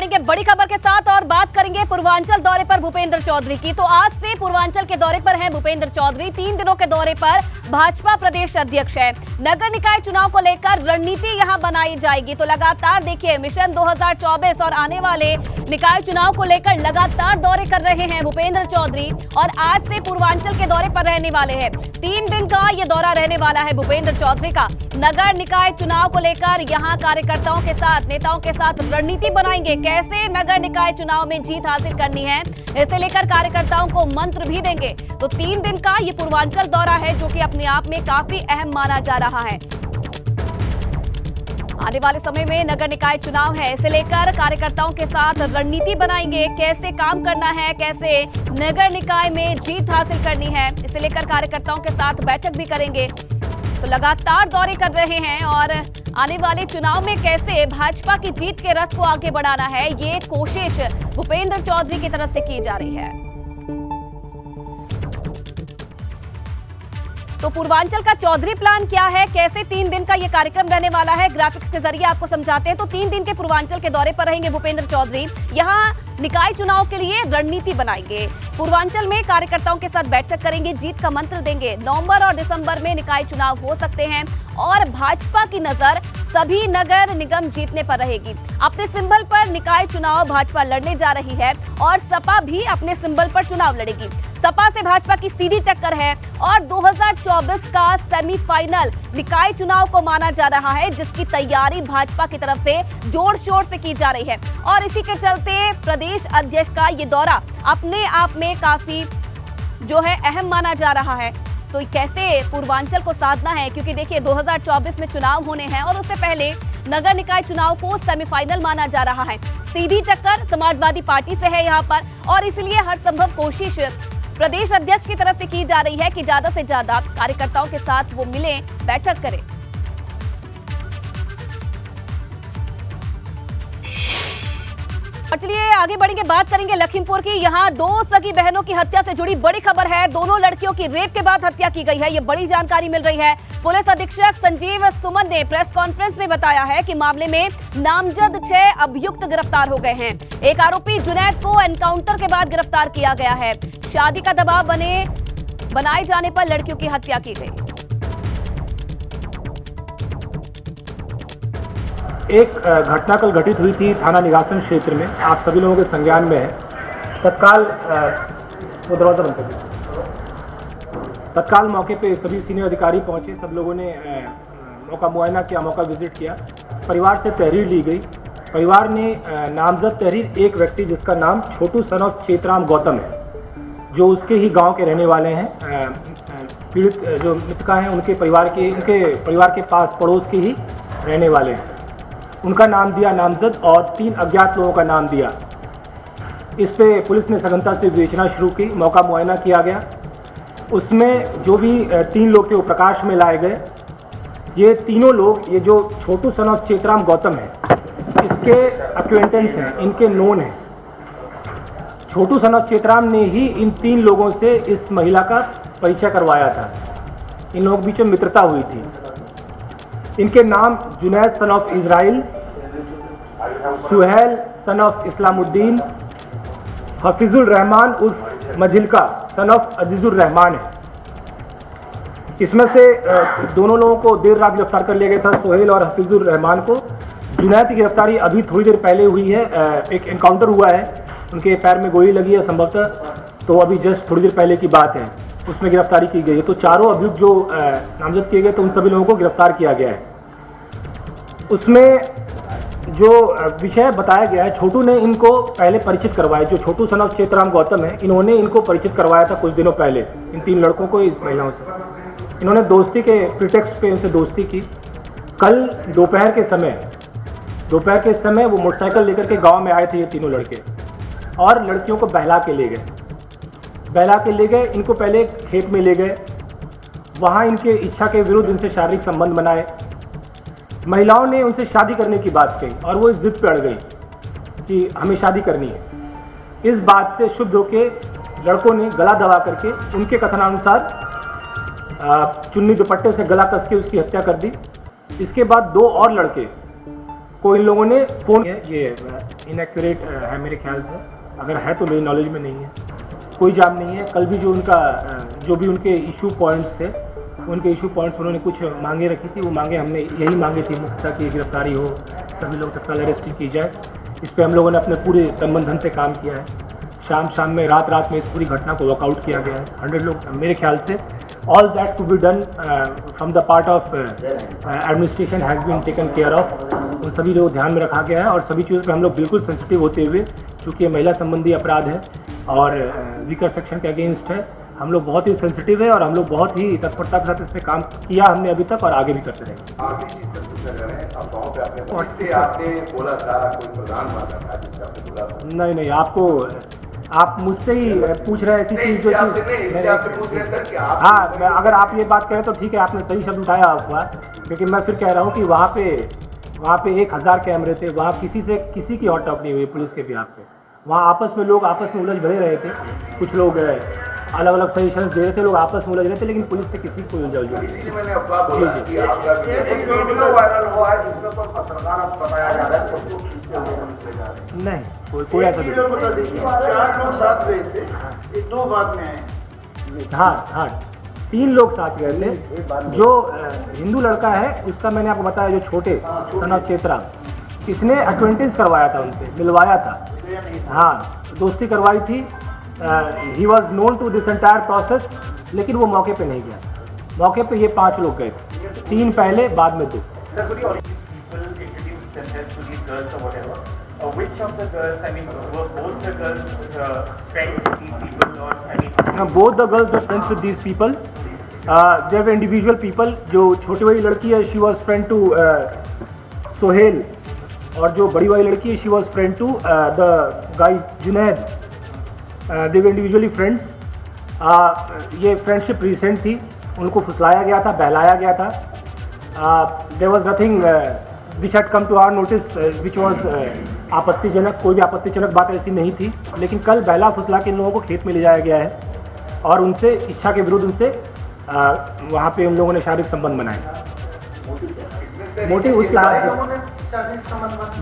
बढ़ेंगे बड़ी खबर के साथ और बात करेंगे पूर्वांचल दौरे पर भूपेंद्र चौधरी की। तो आज से पूर्वांचल के दौरे पर हैं भूपेंद्र चौधरी। 3 दिनों के दौरे पर भाजपा प्रदेश अध्यक्ष है। नगर निकाय चुनाव को लेकर रणनीति यहां बनाई जाएगी। तो लगातार देखिए मिशन 2024 और आने वाले निकाय चुनाव को लेकर लगातार दौरे कर रहे हैं भूपेंद्र चौधरी और आज से पूर्वांचल के दौरे पर रहने वाले हैं। 3 दिन का ये दौरा रहने वाला है भूपेंद्र चौधरी का। नगर निकाय चुनाव को लेकर यहां कार्यकर्ताओं के साथ, नेताओं के साथ रणनीति बनाएंगे। कैसे नगर निकाय चुनाव में जीत हासिल करनी है, इसे लेकर कार्यकर्ताओं को मंत्र भी देंगे। तो 3 दिन का ये पूर्वांचल दौरा है जो कि अपने आप में काफी अहम माना जा रहा है। आने वाले समय में नगर निकाय चुनाव है, इसे लेकर कार्यकर्ताओं के साथ रणनीति बनाएंगे। कैसे काम करना है, कैसे नगर निकाय में जीत हासिल करनी है, इसे लेकर कार्यकर्ताओं के साथ बैठक भी करेंगे। तो लगातार दौरे कर रहे हैं और आने वाले चुनाव में कैसे भाजपा की जीत के रथ को आगे बढ़ाना है, ये कोशिश भूपेंद्र चौधरी की तरफ से की जा रही है। तो पूर्वांचल का चौधरी प्लान क्या है, कैसे 3 दिन का ये कार्यक्रम रहने वाला है, ग्राफिक्स के जरिए आपको समझाते हैं। तो 3 दिन के पूर्वांचल के दौरे पर रहेंगे भूपेंद्र चौधरी। यहाँ निकाय चुनाव के लिए रणनीति बनाएंगे। पूर्वांचल में कार्यकर्ताओं के साथ बैठक करेंगे, जीत का मंत्र देंगे। नवंबर और दिसंबर में निकाय चुनाव हो सकते हैं और भाजपा की नजर सभी नगर निगम जीतने पर रहेगी। अपने सिंबल पर निकाय चुनाव भाजपा लड़ने जा रही है और सपा भी अपने सिंबल पर चुनाव लड़ेगी। सपा से भाजपा की सीधी टक्कर है और 2024 का सेमीफाइनल निकाय चुनाव को माना जा रहा है, जिसकी तैयारी भाजपा की तरफ से जोर शोर से की जा रही है। और इसी के चलते प्रदेश अध्यक्ष का ये दौरा अपने आप में काफी जो है अहम माना जा रहा है। तो कैसे पूर्वांचल को साधना है, क्योंकि देखिए 2024 में चुनाव होने हैं और उससे पहले नगर निकाय चुनाव को सेमीफाइनल माना जा रहा है। सीधी टक्कर समाजवादी पार्टी से है यहाँ पर और इसलिए हर संभव कोशिश प्रदेश अध्यक्ष की तरफ से की जा रही है कि ज्यादा से ज्यादा कार्यकर्ताओं के साथ वो मिले, बैठक करें। और चलिए आगे बढ़ेंगे, बात करेंगे लखीमपुर की। यहाँ 2 सगी बहनों की हत्या से जुड़ी बड़ी खबर है। दोनों लड़कियों की रेप के बाद हत्या की गई है, ये बड़ी जानकारी मिल रही है। पुलिस अधीक्षक संजीव सुमन ने प्रेस कॉन्फ्रेंस में बताया है कि मामले में नामजद 6 अभियुक्त गिरफ्तार हो गए हैं। एक आरोपी जुनैद को एनकाउंटर के बाद गिरफ्तार किया गया है। शादी का दबाव बनाए जाने पर लड़कियों की हत्या की गई। एक घटना कल घटित हुई थी थाना निगासन क्षेत्र में, आप सभी लोगों के संज्ञान में है। तत्काल मौके पे सभी सीनियर अधिकारी पहुंचे, सब लोगों ने मौका मुआयना किया, मौका विजिट किया। परिवार से तहरीर ली गई। परिवार ने नामजद तहरीर एक व्यक्ति जिसका नाम छोटू सन ऑफ चेतराम गौतम है, जो उसके ही गांव के रहने वाले हैं, पीड़ित जो मृतका हैं उनके परिवार के पास पड़ोस के ही रहने वाले हैं, उनका नाम दिया नामजद और 3 अज्ञात लोगों का नाम दिया। इस पे पुलिस ने सघनता से विवेचना शुरू की, मौका मुआयना किया गया। उसमें जो भी 3 लोग थे वो प्रकाश में लाए गए। ये तीनों लोग, ये जो छोटू सन ऑफ चेतराम गौतम है, इसके एक्वेंटेंस हैं, इनके नोन हैं। छोटू सन ऑफ चेतराम ने ही इन 3 लोगों से इस महिला का परिचय करवाया था। इन लोगों के बीच में मित्रता हुई थी। इनके नाम Junaid son of Israil, Suhail son of Islamuddin, Hafizul Rahman उर्फ मझिलका सन ऑफ अजीजुर रहमान है। इसमें से दोनों लोगों को देर रात गिरफ्तार कर लिया गया था, सुहेल और हफीजुल रहमान को। जुनैद की गिरफ्तारी अभी थोड़ी देर पहले हुई है। एक एनकाउंटर हुआ है, उनके पैर में गोली लगी है संभवतः, तो अभी जस्ट थोड़ी देर पहले की बात है, उसमें गिरफ्तारी की गई है। तो 4 अभियुक्त जो नामजद किए गए तो उन सभी लोगों को गिरफ्तार किया गया है। उसमें जो विषय बताया गया है, छोटू ने इनको पहले परिचित करवाया। जो छोटू सन ऑफ चेतराम गौतम है, इन्होंने इनको परिचित करवाया था कुछ दिनों पहले, इन 3 लड़कों को, इस महिलाओं से। इन्होंने दोस्ती के प्रिटेक्स्ट पे इनसे दोस्ती की। कल दोपहर के समय वो मोटरसाइकिल लेकर के गाँव में आए थे ये तीनों लड़के और लड़कियों को बहला के ले गए। इनको पहले खेत में ले गए, वहाँ इनके इच्छा के विरुद्ध इनसे शारीरिक संबंध बनाए। महिलाओं ने उनसे शादी करने की बात कही और वो इस जिद पे अड़ गई कि हमें शादी करनी है। इस बात से शुद्ध होकर लड़कों ने गला दबा करके, उनके कथनानुसार चुन्नी दुपट्टे से गला कस के उसकी हत्या कर दी। इसके बाद 2 और लड़के को इन लोगों ने फोन, ये इनएक्यूरेट है मेरे ख्याल से, अगर है तो मेरी नॉलेज में नहीं है। कोई जाम नहीं है। कल भी जो भी उनके इशू पॉइंट्स थे, उनके इशू पॉइंट्स उन्होंने कुछ मांगे रखी थी, वो मांगे हमने यही मांगे थी मुख्यतः की गिरफ्तारी हो, सभी लोग तत्काल अरेस्टिंग की जाए। इस पर हम लोगों ने अपने पूरे तन धन से काम किया है। शाम में रात में इस पूरी घटना को वर्कआउट किया गया है। 100 लोग मेरे ख्याल से all that to be done from the part of administration has been taken care of. उन सभी लोग ध्यान में रखा गया है और सभी चीज़ों पर हम लोग बिल्कुल सेंसिटिव होते हुए, चूँकि ये महिला संबंधी अपराध है और वीकर सेक्शन के अगेंस्ट है, हम लोग बहुत ही सेंसिटिव है और हम लोग बहुत ही तत्परता के साथ इस पर काम किया हमने अभी तक और आगे भी करते रहेंगे। नहीं, आप मुझसे ही पूछ रहे हैं ऐसी चीज़ जो चीज़। हाँ, अगर आप ये बात करें तो ठीक है, आपने सही शब्द उठाया हुआ, लेकिन मैं फिर कह रहा हूँ कि वहाँ पे 1000 कैमरे थे, वहाँ किसी की हॉट टॉप नहीं हुई पुलिस के बिहाफ पे। वहाँ लोग आपस में उलझ भरे रहे थे, कुछ लोग अलग अलग सजेशन दे रहे थे, लोग आपस में उलझ रहे थे, लेकिन पुलिस से किसी को उलझा इसलिए मैंने अफवाह बोला कि आपका वीडियो वायरल हुआ है जिसमें कोई पत्रकार बताया जा रहा है उसको खींचते हुए हम से जा रहे हैं। नहीं, कोई ऐसा नहीं। 4 लोग साथ गए थे, 2 बाद में आए। हाँ, 3 लोग साथ गए थे। जो हिंदू लड़का है उसका मैंने आपको बताया, जो छोटे सन ऑफ चेतरा, इसने अक्वेंटेंस करवाया था, उनसे मिलवाया था। हाँ, दोस्ती करवाई थी। He was known to this entire process, लेकिन वो मौके पे नहीं गया। मौके पे ये 5 लोग गए थे, 3 पहले, बाद में 2। Which of the girls, I mean, were both the girls friends with these people, or I mean? Both the girls were friends with these people. They were individual people. जो छोटी वाली लड़की है, she was friend to Sohail, और जो बड़ी वाली लड़की है, she was friend to the guy Junaid. They were individually friends. ये फ्रेंडशिप रिसेंट थी, उनको फुसलाया गया था, बहलाया गया था। There was nothing which had come to our notice which was आपत्तिजनक। कोई भी आपत्तिजनक बात ऐसी नहीं थी, लेकिन कल बहला फुसला के इन लोगों को खेत में ले जाया गया है और उनसे इच्छा के विरुद्ध उनसे वहाँ पे उन लोगों ने शारीरिक संबंध बनाए। मोटिव उस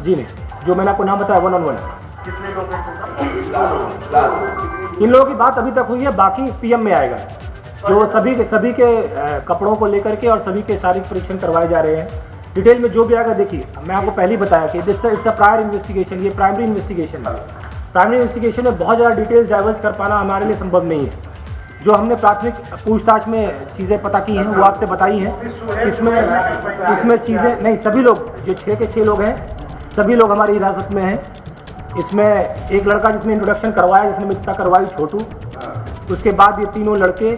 जी नहीं, जो मैंने आपको नाम बताया 1-on-1। इन लोगों की बात अभी तक हुई है, बाकी पीएम में आएगा। जो सभी के कपड़ों को लेकर के और सभी के शारीरिक परीक्षण करवाए जा रहे हैं। डिटेल में जो भी आएगा, देखिए मैं आपको पहले ही बताया कि इट्स अ प्रायर इन्वेस्टिगेशन, ये प्राइमरी इन्वेस्टिगेशन है। प्राइमरी इन्वेस्टिगेशन में बहुत ज़्यादा डिटेल्स डाइवर्ज कर पाना हमारे लिए संभव नहीं है। जो हमने प्राथमिक पूछताछ में चीज़ें पता की हैं वो आपसे बताई हैं। इसमें चीज़ें नहीं, सभी लोग जो 6 के 6 लोग हैं, सभी लोग हमारी हिरासत में हैं। इसमें एक लड़का जिसने इंट्रोडक्शन करवाया, जिसने मित्रता करवाई, छोटू, उसके बाद ये 3 लड़के,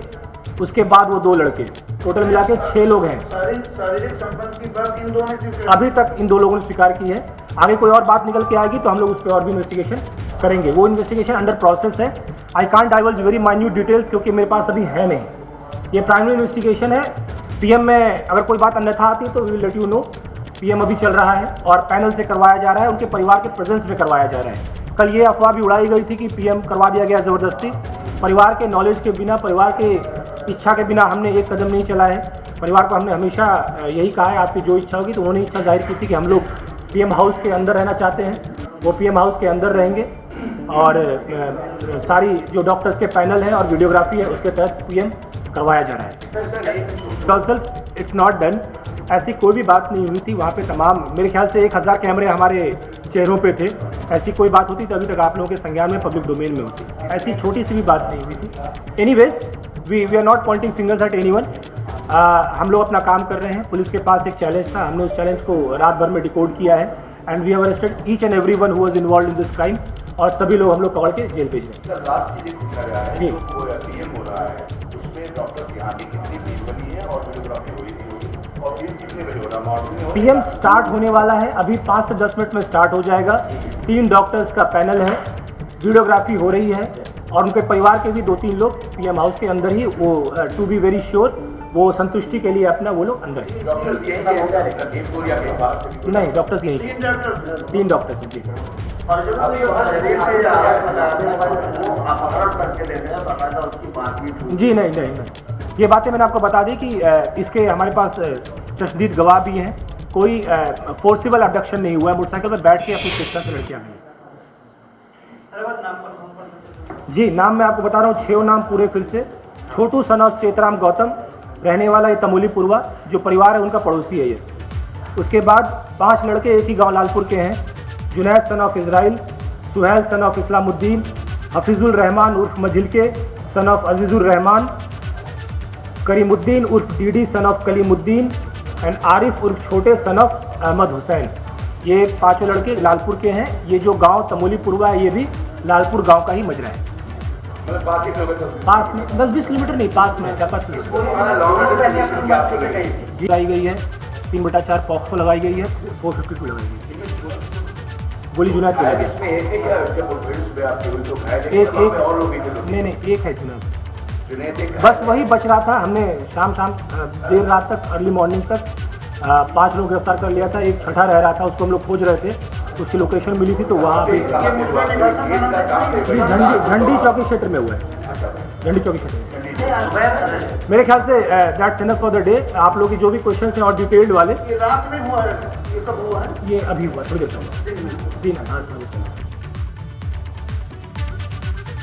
उसके बाद वो 2 लड़के, टोटल मिला के 6 लोग हैं। शारीरिक संबंध की बात इन दोनों ने अभी तक इन 2 लोगों ने स्वीकार की है। आगे कोई और बात निकल के आएगी तो हम लोग उस पर और भी इन्वेस्टिगेशन करेंगे। वो इन्वेस्टिगेशन अंडर प्रोसेस है। I can't diverge very minute details क्योंकि मेरे पास अभी है नहीं। ये प्राइमरी इन्वेस्टिगेशन है। पीएम में अगर कोई बात अन्यथा आती है तो we will let you know. PM अभी चल रहा है और पैनल से करवाया जा रहा है, उनके परिवार के प्रेजेंस में करवाया जा रहा है। कल ये अफवाह भी उड़ाई गई थी कि पीएम करवा दिया गया ज़बरदस्ती। परिवार के नॉलेज के बिना, परिवार के इच्छा के बिना हमने एक कदम नहीं चला है। परिवार को हमने हमेशा यही कहा है, आपकी जो इच्छा होगी, तो उन्होंने इच्छा जाहिर की थी कि हम लोग पीएम हाउस के अंदर रहना चाहते हैं। वो पीएम हाउस के अंदर रहेंगे और सारी जो डॉक्टर्स के पैनल है और वीडियोग्राफी है उसके तहत पीएम करवाया जा रहा है। It's not done. ऐसी कोई भी बात नहीं हुई थी वहाँ पे। तमाम मेरे ख्याल से 1000 कैमरे हमारे चेहरों पे थे। ऐसी कोई बात होती तो अभी तक आप लोगों के संज्ञान में, पब्लिक डोमेन में होती। ऐसी छोटी सी भी बात नहीं हुई थी। Anyways we are not pointing fingers at anyone. हम लोग अपना काम कर रहे हैं। पुलिस के पास एक चैलेंज था, हमने उस चैलेंज को रात भर में डिकोड किया है and we have arrested each and everyone who was involved in this crime और सभी लोग हम लोग पकड़ के जेल भेज रहे हैं। लास्ट चीज पूछा गया है, जी पीएम हो रहा है, उसमें डॉक्टर की आगे कितनी फीस बनी है और वीडियोग्राफी हुई थी और पीएम कितने बजे हो रहा है? पीएम स्टार्ट होने वाला है, अभी 5 से 10 मिनट में स्टार्ट हो जाएगा। 3 डॉक्टर्स का पैनल है, वीडियोग्राफी हो रही है और उनके परिवार के भी 2-3 लोग पीएम हाउस के अंदर ही, वो टू बी वेरी श्योर, वो संतुष्टि के लिए अपना वो लोग अंदर ही। डॉक्टर्स यही नहीं, डॉक्टर्स यही 3 डॉक्टर्स जी। और जो जी नहीं, ये बातें मैंने आपको बता दी कि इसके हमारे पास तशदीद गवाह भी हैं। कोई फोर्सिबल अबडक्शन नहीं हुआ है। मोटरसाइकिल पर बैठ के अपनी शिक्षा से लड़कियाँ गई। जी, नाम मैं आपको बता रहा हूँ, 6 नाम पूरे फिर से। छोटू सन ऑफ चेतराम गौतम, रहने वाला ये तमोली पूर्वा, जो परिवार है उनका पड़ोसी है ये। उसके बाद 5 लड़के एक ही गांव लालपुर के हैं। Junaid son of Israel, Suhail sun of Islamuddin, Hafizul Rahman उर्फ मजिलके सन ऑफ अजीजुर रहमान, करीमुद्दीन उर्फ DD son of Kalimuddin and Arif उर्फ छोटे सन ऑफ अहमद हुसैन। ये 5 लड़के लालपुर के हैं। ये जो गांव तमोली पूर्वा है ये भी लालपुर गांव का ही मजरा है। मतलब 5 किलोमीटर पास में 10-20 किलोमीटर नहीं, पास में 4-5 किलोमीटर जी लगाई गई है। 3/4 पॉक्सो लगाई गई है, 452 लगाई गई है। गोली जुनैद को लगी। इसमें एक नहीं, एक है जुनैद। बस वही बच रहा था। हमने शाम देर रात तक, अर्ली मॉर्निंग तक 5 लोग गिरफ्तार कर लिया था। एक छठा रह रहा था, उसको हम लोग खोज रहे थे। उसकी लोकेशन मिली थी तो वहाँ पे झंडी चौकी क्षेत्र में हुआ है। झंडी चौकी क्षेत्र में मेरे ख्याल से that's enough for the day. आप लोग की जो भी क्वेश्चन हैं और डिटेल्ड वाले, रात में हुआ है, ये कब हुआ है? ये अभी हुआ, थोड़ी देर पहले। जी हाँ,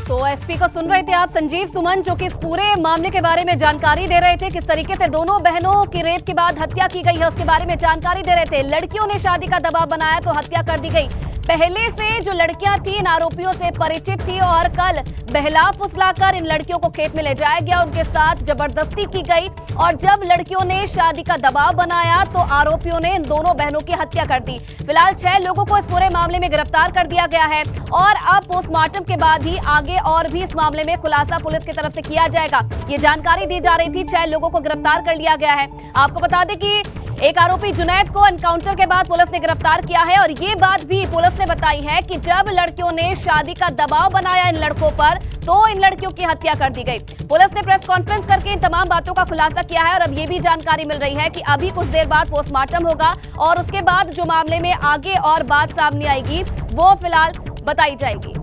तो एसपी को सुन रहे थे आप, संजीव सुमन, जो कि इस पूरे मामले के बारे में जानकारी दे रहे थे। किस तरीके से दोनों बहनों की रेप के बाद हत्या की गई है उसके बारे में जानकारी दे रहे थे। लड़कियों ने शादी का दबाव बनाया तो हत्या कर दी गई। पहले से जो लड़कियां थी इन आरोपियों से परिचित थी और कल बहला फुसलाकर इन लड़कियों को खेत में ले जाया गया, उनके साथ जबरदस्ती की गई और जब लड़कियों ने शादी का दबाव बनाया तो आरोपियों ने इन दोनों बहनों की हत्या कर दी। फिलहाल 6 लोगों को इस पूरे मामले में गिरफ्तार कर दिया गया है और अब पोस्टमार्टम के बाद ही आगे और भी इस मामले में खुलासा पुलिस की तरफ से किया जाएगा। ये जानकारी दी जा रही थी। 6 लोगों को गिरफ्तार कर लिया गया है। आपको बता दें कि एक आरोपी जुनैद को एनकाउंटर के बाद पुलिस ने गिरफ्तार किया है और ये बात भी पुलिस ने बताई है कि जब लड़कियों ने शादी का दबाव बनाया इन लड़कों पर तो इन लड़कियों की हत्या कर दी गई। पुलिस ने प्रेस कॉन्फ्रेंस करके इन तमाम बातों का खुलासा किया है और अब ये भी जानकारी मिल रही है कि अभी कुछ देर बाद पोस्टमार्टम होगा और उसके बाद जो मामले में आगे और बात सामने आएगी वो फिलहाल बताई जाएगी।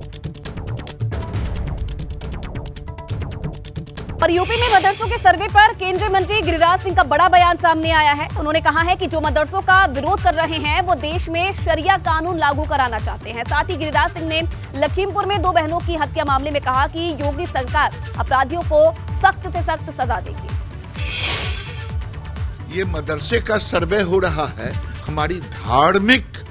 और यूपी में मदरसों के सर्वे पर केंद्रीय मंत्री गिरिराज सिंह का बड़ा बयान सामने आया है। उन्होंने कहा है कि जो मदरसों का विरोध कर रहे हैं वो देश में शरिया कानून लागू कराना चाहते हैं। साथ ही गिरिराज सिंह ने लखीमपुर में 2 बहनों की हत्या मामले में कहा कि योगी सरकार अपराधियों को सख्त से सख्त सजा देगी। ये मदरसे का सर्वे हो रहा है, हमारी धार्मिकता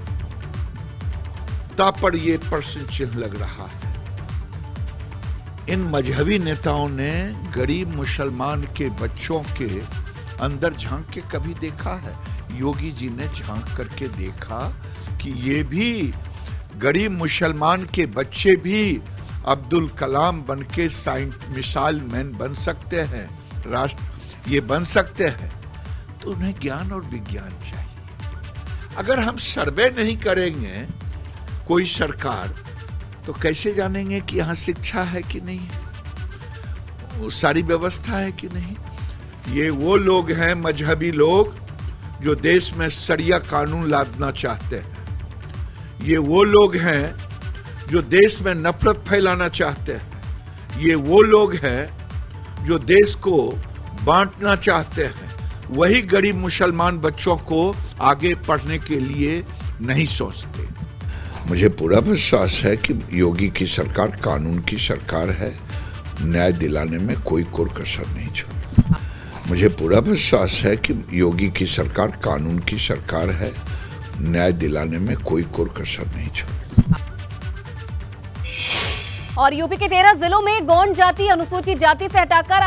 पर ये प्रश्न चिन्ह लग रहा है। इन मजहबी नेताओं ने गरीब मुसलमान के बच्चों के अंदर झांक के कभी देखा है? योगी जी ने झांक करके देखा कि ये भी गरीब मुसलमान के बच्चे भी अब्दुल कलाम बन के मिसाइल मैन बन सकते हैं, राष्ट्र ये बन सकते हैं। तो उन्हें ज्ञान और विज्ञान चाहिए। अगर हम सर्वे नहीं करेंगे कोई सरकार तो कैसे जानेंगे कि यहाँ शिक्षा है कि नहीं है, वो सारी व्यवस्था है कि नहीं। ये वो लोग हैं, मजहबी लोग, जो देश में शरिया कानून लादना चाहते हैं। ये वो लोग हैं जो देश में नफरत फैलाना चाहते हैं। ये वो लोग हैं जो देश को बांटना चाहते हैं। वही गरीब मुसलमान बच्चों को आगे पढ़ने के लिए नहीं सोचते। मुझे पूरा विश्वास है कि योगी की सरकार कानून की सरकार है, न्याय दिलाने में कोई कसर नहीं छोड़ी। मुझे पूरा विश्वास है कि योगी की सरकार कानून की सरकार है, न्याय दिलाने में कोई कसर नहीं छोड़ी। और यूपी के 13 जिलों में गौंड जाति अनुसूचित जाति से हटाकर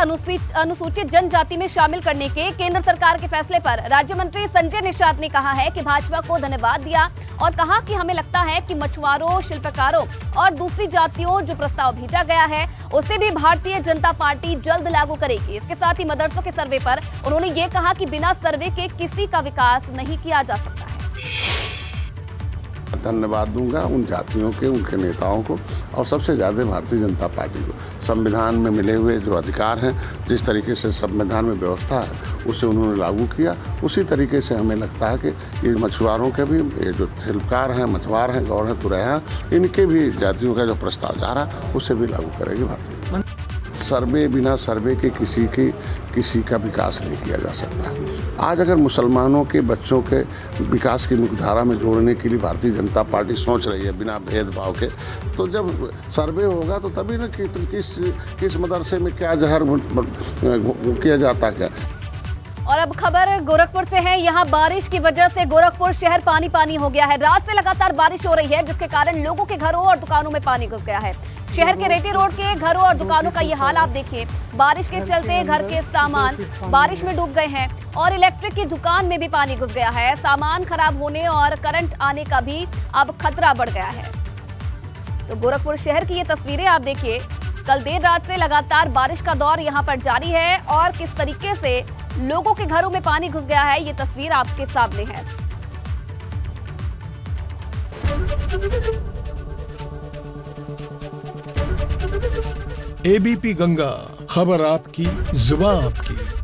अनुसूचित जनजाति में शामिल करने के केंद्र सरकार के फैसले पर राज्य मंत्री संजय निषाद ने कहा है कि भाजपा को धन्यवाद दिया और कहा कि हमें लगता है कि मछुआरों, शिल्पकारों और दूसरी जातियों जो प्रस्ताव भेजा गया है उसे भी भारतीय जनता पार्टी जल्द लागू करेगी। इसके साथ ही मदरसों के सर्वे पर उन्होंने ये कहा कि बिना सर्वे के किसी का विकास नहीं किया जा सकता है। धन्यवाद दूंगा उन जातियों के, उनके नेताओं को और सबसे ज़्यादा भारतीय जनता पार्टी को। संविधान में मिले हुए जो अधिकार हैं, जिस तरीके से संविधान में व्यवस्था है उसे उन्होंने लागू किया, उसी तरीके से हमें लगता है कि ये मछुआरों के भी, ये जो शिल्पकार हैं, मछुआर हैं, गौड़ हैं, तुरैया हैं, इनके भी जातियों का जो प्रस्ताव जा रहा है उसे भी लागू करेगी भारतीय। सर्वे बिना सर्वे के किसी की किसी का विकास नहीं किया जा सकता। आज अगर मुसलमानों के बच्चों के विकास की मुख्यधारा में जोड़ने के लिए भारतीय जनता पार्टी सोच रही है बिना भेदभाव के, तो जब सर्वे होगा तो तभी ना कि किस मदरसे में क्या जहर किया जाता क्या। और अब खबर गोरखपुर से है। यहाँ बारिश की वजह से गोरखपुर शहर पानी पानी हो गया है। रात से लगातार बारिश हो रही है, जिसके कारण लोगों के घरों और दुकानों में पानी घुस गया है। शहर के रेती रोड के घरों और दुकानों का ये हाल आप देखिए। बारिश के चलते घर के सामान बारिश में डूब गए हैं और इलेक्ट्रिक की दुकान में भी पानी घुस गया है। सामान खराब होने और करंट आने का भी अब खतरा बढ़ गया है। तो गोरखपुर शहर की ये तस्वीरें आप देखिए। कल देर रात से लगातार बारिश का दौर यहाँ पर जारी है और किस तरीके से लोगों के घरों में पानी घुस गया है, ये तस्वीर आपके सामने है। एबीपी गंगा, खबर आपकी, जुबान आपकी।